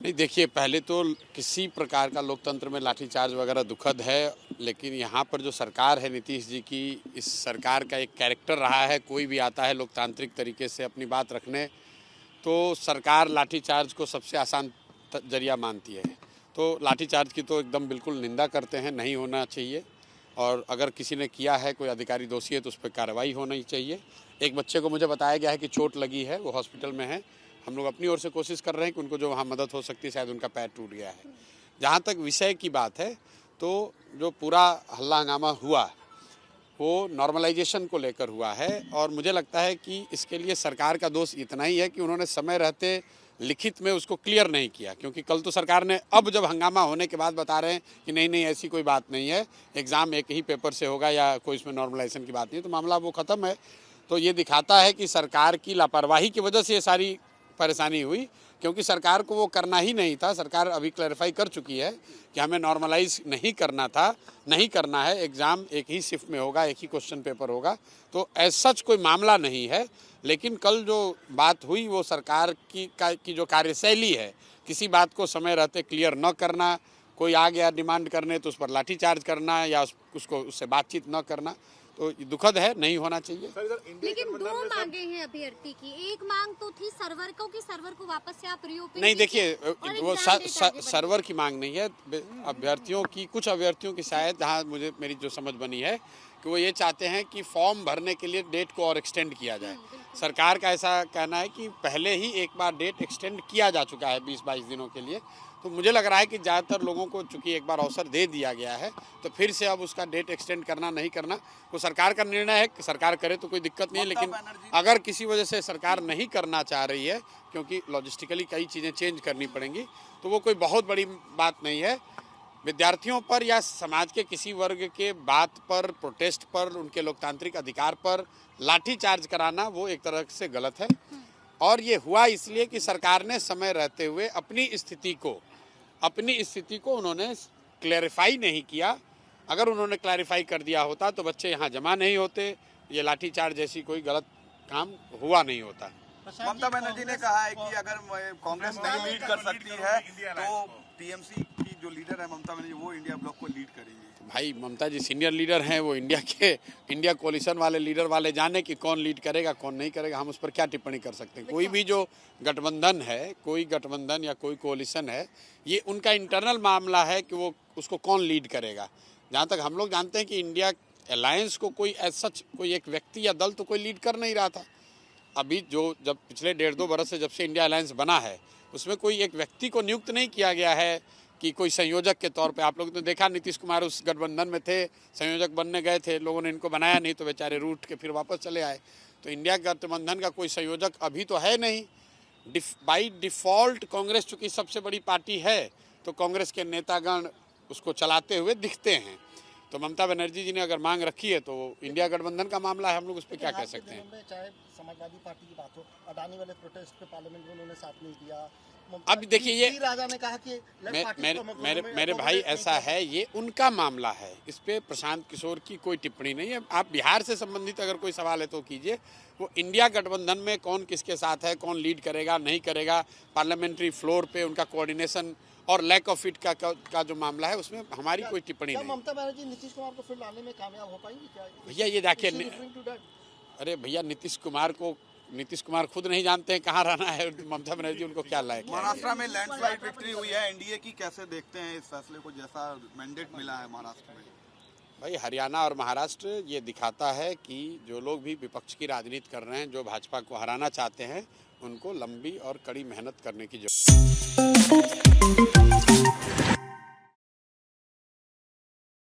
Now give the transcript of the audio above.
नहीं, देखिए, पहले तो किसी प्रकार का लोकतंत्र में लाठीचार्ज वगैरह दुखद है, लेकिन यहाँ पर जो सरकार है नीतीश जी की, इस सरकार का एक कैरेक्टर रहा है, कोई भी आता है लोकतांत्रिक तरीके से अपनी बात रखने, तो सरकार लाठीचार्ज को सबसे आसान जरिया मानती है। तो लाठीचार्ज की तो एकदम बिल्कुल निंदा करते हैं, नहीं होना चाहिए, और अगर किसी ने किया है, कोई अधिकारी दोषी है, तो उस पर कार्रवाई होनी चाहिए। एक बच्चे को मुझे बताया गया है कि चोट लगी है, वो हॉस्पिटल में है। हम लोग अपनी ओर से कोशिश कर रहे हैं कि उनको जो वहाँ मदद हो सकती है, शायद उनका पैर टूट गया है। जहाँ तक विषय की बात है, तो जो पूरा हल्ला हंगामा हुआ वो नॉर्मलाइजेशन को लेकर हुआ है, और मुझे लगता है कि इसके लिए सरकार का दोष इतना ही है कि उन्होंने समय रहते लिखित में उसको क्लियर नहीं किया। क्योंकि कल तो सरकार ने, अब जब हंगामा होने के बाद बता रहे हैं कि नहीं ऐसी कोई बात नहीं है, एग्ज़ाम एक ही पेपर से होगा या कोई इसमें नॉर्मलाइजेशन की बात नहीं है, तो मामला वो ख़त्म है। तो ये दिखाता है कि सरकार की लापरवाही की वजह से ये सारी परेशानी हुई, क्योंकि सरकार को वो करना ही नहीं था। सरकार अभी क्लैरिफाई कर चुकी है कि हमें नॉर्मलाइज नहीं करना था, नहीं करना है, एग्ज़ाम एक ही शिफ्ट में होगा, एक ही क्वेश्चन पेपर होगा, तो एज सच कोई मामला नहीं है। लेकिन कल जो बात हुई वो सरकार की जो कार्यशैली है, किसी बात को समय रहते क्लियर न करना, कोई आ गया डिमांड करने तो उस पर लाठीचार्ज करना या उससे बातचीत न करना, तो दुखद है, नहीं होना चाहिए। लेकिन दो मांगे हैं अभ्यर्थी की, एक मांग तो थी सर्वर को वापस से आप रीओपन। नहीं, देखिए, वो सर्वर की मांग नहीं है, अभ्यर्थियों की, कुछ अभ्यर्थियों की शायद, जहाँ मुझे मेरी जो समझ बनी है कि वो ये चाहते हैं कि फॉर्म भरने के लिए डेट को और एक्सटेंड किया जाए। सरकार का ऐसा कहना है कि पहले ही एक बार डेट एक्सटेंड किया जा चुका है 20-22 दिनों के लिए। तो मुझे लग रहा है कि ज़्यादातर लोगों को चूंकि एक बार अवसर दे दिया गया है, तो फिर से अब उसका डेट एक्सटेंड करना नहीं करना वो सरकार का निर्णय है। कि सरकार करे तो कोई दिक्कत नहीं है, लेकिन अगर किसी वजह से सरकार नहीं करना चाह रही है, क्योंकि लॉजिस्टिकली कई चीज़ें चेंज करनी पड़ेंगी, तो वो कोई बहुत बड़ी बात नहीं है। विद्यार्थियों पर या समाज के किसी वर्ग के बात पर, प्रोटेस्ट पर, उनके लोकतांत्रिक अधिकार पर लाठीचार्ज कराना वो एक तरह से गलत है। और ये हुआ इसलिए कि सरकार ने समय रहते हुए अपनी स्थिति को उन्होंने क्लैरिफाई नहीं किया। अगर उन्होंने क्लैरिफाई कर दिया होता तो बच्चे यहाँ जमा नहीं होते, ये लाठीचार्ज जैसी कोई गलत काम हुआ नहीं होता। ममता बनर्जी ने कहा है कि अगर कांग्रेस नहीं लीड कर सकती है तो टीएमसी की जो लीडर है ममता बनर्जी, वो इंडिया ब्लॉक को लीड करेंगी। भाई, ममता जी सीनियर लीडर हैं, वो इंडिया कोalition वाले लीडर वाले जाने कि कौन लीड करेगा कौन नहीं करेगा, हम उस पर क्या टिप्पणी कर सकते हैं। कोई भी जो गठबंधन है, कोई गठबंधन या कोई कोalition है, ये उनका इंटरनल मामला है कि वो उसको कौन लीड करेगा। जहाँ तक हम लोग जानते हैं कि इंडिया अलायंस को कोई एज सच कोई एक व्यक्ति या दल तो कोई लीड कर नहीं रहा था। अभी जब पिछले 1.5-2 बरस से जब से इंडिया अलायंस बना है, उसमें कोई एक व्यक्ति को नियुक्त नहीं किया गया है कि कोई संयोजक के तौर पे। आप लोग तो देखा, नीतीश कुमार उस गठबंधन में थे, संयोजक बनने गए थे, लोगों ने इनको बनाया नहीं, तो बेचारे रूठ के फिर वापस चले आए। तो इंडिया गठबंधन का कोई संयोजक अभी तो है नहीं। बाई डिफ़ॉल्ट कांग्रेस चूँकि सबसे बड़ी पार्टी है, तो कांग्रेस के नेतागण उसको चलाते हुए दिखते हैं। तो ममता बनर्जी जी ने अगर मांग रखी है तो इंडिया गठबंधन का मामला है, हम लोग उस पर क्या कह सकते हैं। चाहे समाजवादी पार्टी की बात हो, अडानी वाले प्रोटेस्ट पे पार्लियामेंट में उन्होंने साथ नहीं दिया। अब देखिए, ये राजा ने कहा कि मेरे भाई, ऐसा है, ये उनका मामला है, इस पे प्रशांत किशोर की कोई टिप्पणी नहीं है। आप बिहार से संबंधित अगर कोई सवाल है तो कीजिए। वो इंडिया गठबंधन में कौन किसके साथ है, कौन लीड करेगा नहीं करेगा, पार्लियामेंट्री फ्लोर पे उनका कोऑर्डिनेशन और लैक ऑफ इट का जो मामला है, उसमें हमारी कोई टिप्पणी नहीं। ममता बनर्जी नीतीश कुमार को फिर लाने में कामयाब हो पाएंगी क्या? भैया, ये देखिए, अरे भैया, नीतीश कुमार खुद नहीं जानते हैं कहाँ रहना है, ममता बनर्जी उनको क्या लायक। महाराष्ट्र में लैंडस्लाइड विक्ट्री हुई है एनडीए की, कैसे देखते हैं इस फैसले को, जैसा मैंडेट मिला है महाराष्ट्र में? भाई, हरियाणा और महाराष्ट्र ये दिखाता है कि जो लोग भी विपक्ष की राजनीति कर रहे हैं, जो भाजपा को हराना चाहते हैं, उनको लंबी और कड़ी मेहनत करने की जरूरत है।